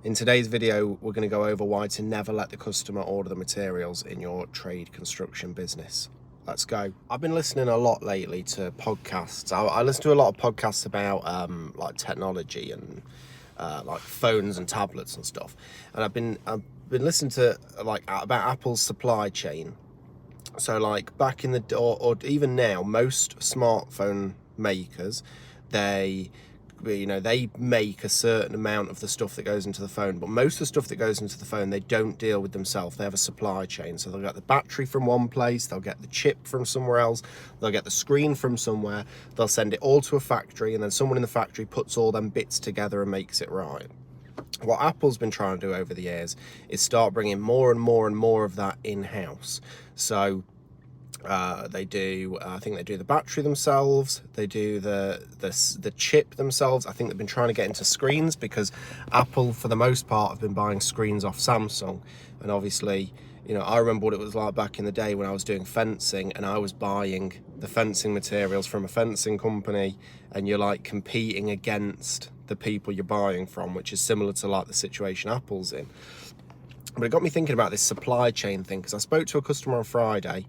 In today's video, we're going to go over why to never let the customer order the materials in your trade construction business. Let's go. I've been listening a lot lately to podcasts. I listen to a lot of podcasts about like technology and like phones and tablets and stuff. And I've been listening to like about Apple's supply chain. So like back in the or even now, most smartphone makers, they make a certain amount of the stuff that goes into the phone, but most of the stuff that goes into the phone they don't deal with themselves. They have a supply chain, so they'll get the battery from one place, they'll get the chip from somewhere else, they'll get the screen from somewhere, they'll send it all to a factory, and then someone in the factory puts all them bits together and makes it right. What Apple's been trying to do over the years is start bringing more and more and more of that in-house. So they do, I think they do the battery themselves, they do the chip themselves. I think they've been trying to get into screens because Apple, for the most part, have been buying screens off Samsung. And obviously, you know, I remember what it was like back in the day when I was doing fencing and I was buying the fencing materials from a fencing company, and you're like competing against the people you're buying from, which is similar to like the situation Apple's in. But it got me thinking about this supply chain thing, because I spoke to a customer on Friday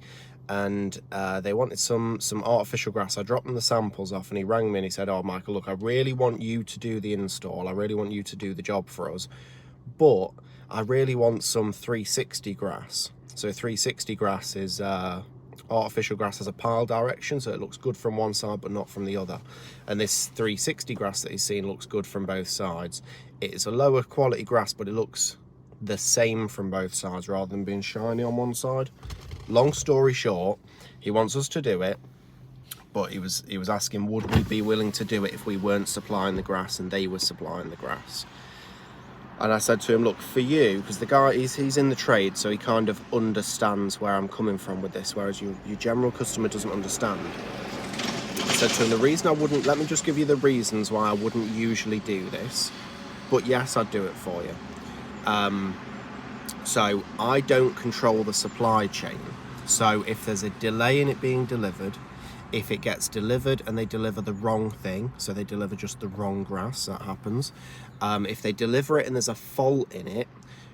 and they wanted some artificial grass. I dropped them the samples off and he rang me and he said, "Oh, Michael, look, I really want you to do the install. I really want you to do the job for us, but I really want some 360 grass." So 360 grass is artificial grass has a pile direction, so it looks good from one side but not from the other. And this 360 grass that he's seen looks good from both sides. It's a lower quality grass, but it looks the same from both sides rather than being shiny on one side. Long story short, he wants us to do it, but he was asking would we be willing to do it if we weren't supplying the grass and they were supplying the grass. And I said to him, look, for you, because the guy he's in the trade, so he kind of understands where I'm coming from with this, whereas your general customer doesn't understand. I said to him, the reason I wouldn't, let me just give you the reasons why I wouldn't usually do this, but yes, I'd do it for you. So I don't control the supply chain. So if there's a delay in it being delivered, if it gets delivered and they deliver the wrong thing, so they deliver just the wrong grass, that happens. If they deliver it and there's a fault in it,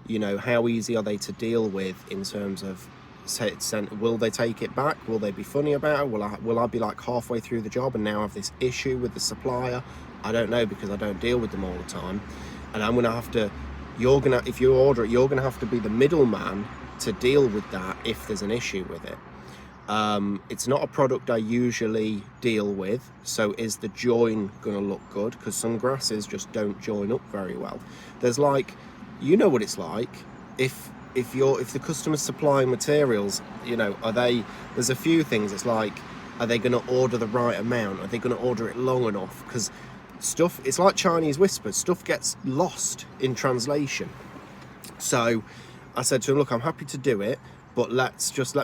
you know, how easy are they to deal with in terms of, will they take it back? Will they be funny about it? Will I be like halfway through the job and now have this issue with the supplier? I don't know, because I don't deal with them all the time. And I'm gonna have to, if you order it, you're gonna have to be the middleman to deal with that if there's an issue with it. It's not a product I usually deal with, so is the join gonna look good? Because some grasses just don't join up very well. There's like, you know what it's like, if the customer's supplying materials, you know, there's a few things. It's like, are they gonna order the right amount? Are they gonna order it long enough? Because stuff, it's like Chinese whispers, stuff gets lost in translation. So I said to him, look, I'm happy to do it, but let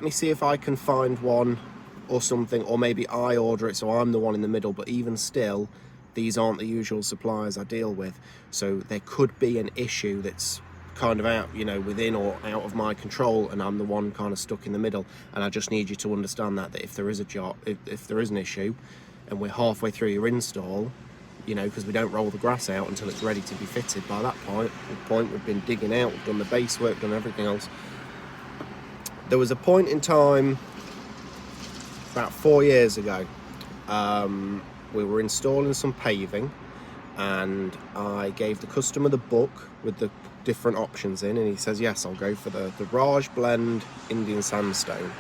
me see if I can find one or something, or maybe I order it so I'm the one in the middle. But even still, these aren't the usual suppliers I deal with, so there could be an issue that's kind of out, you know, within or out of my control, and I'm the one kind of stuck in the middle. And I just need you to understand that if there is a job, if there is an issue and we're halfway through your install, you know, because we don't roll the grass out until it's ready to be fitted. By that point we've been digging out, we've done the base work, done everything else. There was a point in time about 4 years ago, we were installing some paving and I gave the customer the book with the different options in, and he says, yes, I'll go for the Raj Blend Indian Sandstone.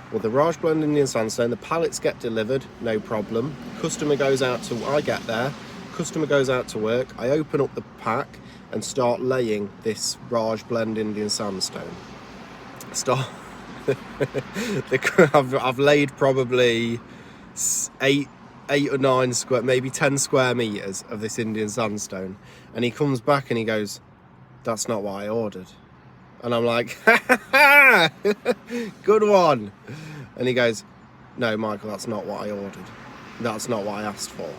Well, the Raj Blend Indian Sandstone, the pallets get delivered, no problem. Customer goes out to, I get there, customer goes out to work, I open up the pack and start laying this Raj Blend Indian Sandstone. I've laid probably 8 or 9 square, maybe 10 square meters of this Indian sandstone, and he comes back and he goes, "That's not what I ordered." And I'm like, good one. And he goes, "No, Michael, that's not what I ordered. That's not what I asked for."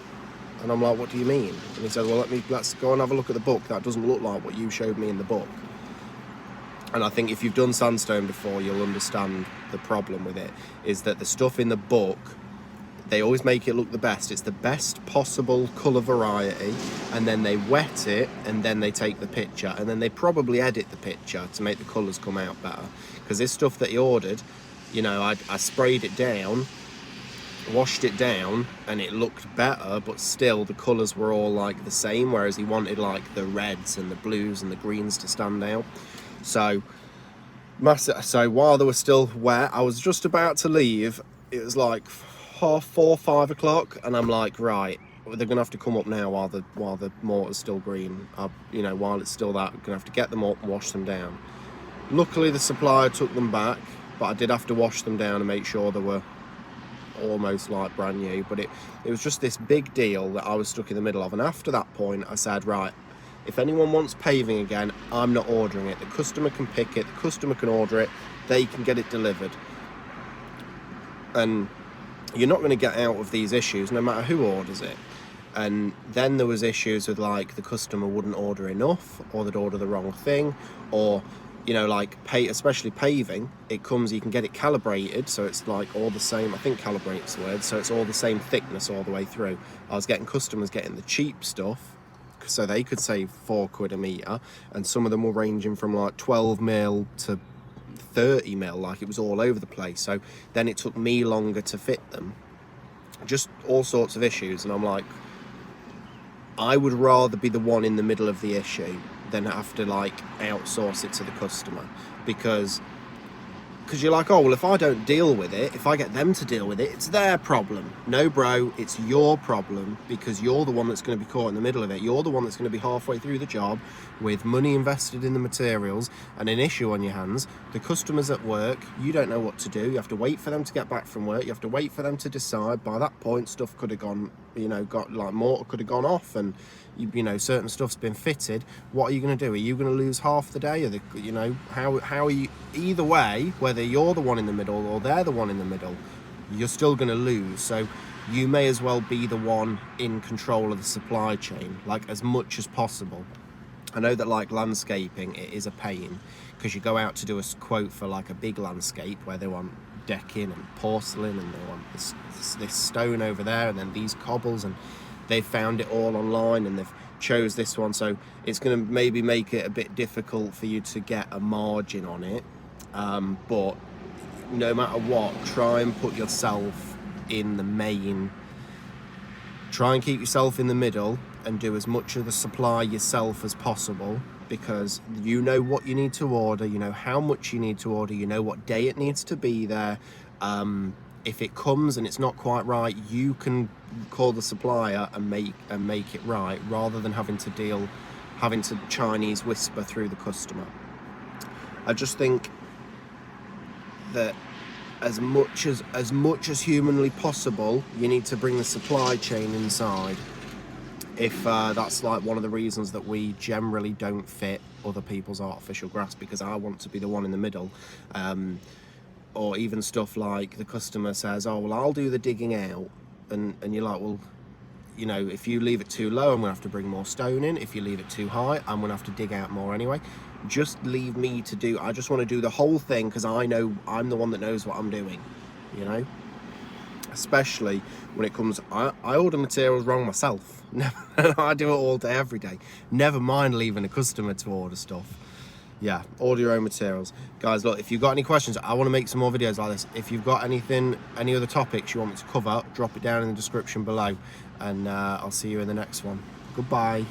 And I'm like, "What do you mean?" And he said, "Well, let's go and have a look at the book. That doesn't look like what you showed me in the book." And I think if you've done sandstone before, you'll understand the problem with it, is that the stuff in the book, They always make it look the best. It's the best possible colour variety, and then they wet it, and then they take the picture, and then they probably edit the picture to make the colours come out better. Because this stuff that he ordered, you know, I sprayed it down, washed it down, and it looked better, but still the colours were all like the same, whereas he wanted like the reds and the blues and the greens to stand out. So while they were still wet, I was just about to leave. It was like 4:30, 5 o'clock, and I'm like, right, they're gonna have to come up now while the mortar's still green. You know, while it's still that, I'm gonna have to get them up, wash them down. Luckily, the supplier took them back, but I did have to wash them down and make sure they were almost like brand new. But it was just this big deal that I was stuck in the middle of. And after that point, I said, right, if anyone wants paving again, I'm not ordering it. The customer can pick it, the customer can order it, they can get it delivered. And you're not going to get out of these issues no matter who orders it. And then there was issues with like the customer wouldn't order enough, or they'd order the wrong thing, or you know, like especially paving, it comes, you can get it calibrated, so it's like all the same. I think calibrate's the word, so it's all the same thickness all the way through. I was getting customers getting the cheap stuff, so they could save £4 a metre, and some of them were ranging from like 12 mil to 30 mil, like it was all over the place. So then it took me longer to fit them, just all sorts of issues. And I'm like, I would rather be the one in the middle of the issue than have to like outsource it to the customer, because you're like, oh well, if I don't deal with it, if I get them to deal with it, it's their problem. No bro, it's your problem, because you're the one that's going to be caught in the middle of it. You're the one that's going to be halfway through the job with money invested in the materials and an issue on your hands. The customer's at work, you don't know what to do, you have to wait for them to get back from work, you have to wait for them to decide. By that point, stuff could have gone, you know, mortar could have gone off, and you know, certain stuff's been fitted. What are you going to do? Are you going to lose half the day? Or you know, how are you? Either way, whether you're the one in the middle or they're the one in the middle, you're still going to lose. So you may as well be the one in control of the supply chain, like as much as possible. I know that like landscaping, it is a pain, because you go out to do a quote for like a big landscape where they want decking and porcelain, and they want this stone over there, and then these cobbles, and they've found it all online and they've chose this one, so it's going to maybe make it a bit difficult for you to get a margin on it. But no matter what, try and put yourself in the main. Try and keep yourself in the middle and do as much of the supply yourself as possible, because you know what you need to order, you know how much you need to order, you know what day it needs to be there. If it comes and it's not quite right, you can call the supplier and make it right, rather than having to Chinese whisper through the customer. I just think that as much as humanly possible, you need to bring the supply chain inside. If that's like one of the reasons that we generally don't fit other people's artificial grass, because I want to be the one in the middle. Or even stuff like the customer says, oh well, I'll do the digging out, and you're like, well, you know, if you leave it too low, I'm gonna have to bring more stone in. If you leave it too high, I'm gonna have to dig out more anyway. Just leave me to do. I just want to do the whole thing, because I know I'm the one that knows what I'm doing, you know. Especially when it comes, I order materials wrong myself. I do it all day, every day. Never mind leaving a customer to order stuff. Yeah, order your own materials. Guys, look, if you've got any questions, I want to make some more videos like this. If you've got any other topics you want me to cover, drop it down in the description below, and I'll see you in the next one. Goodbye.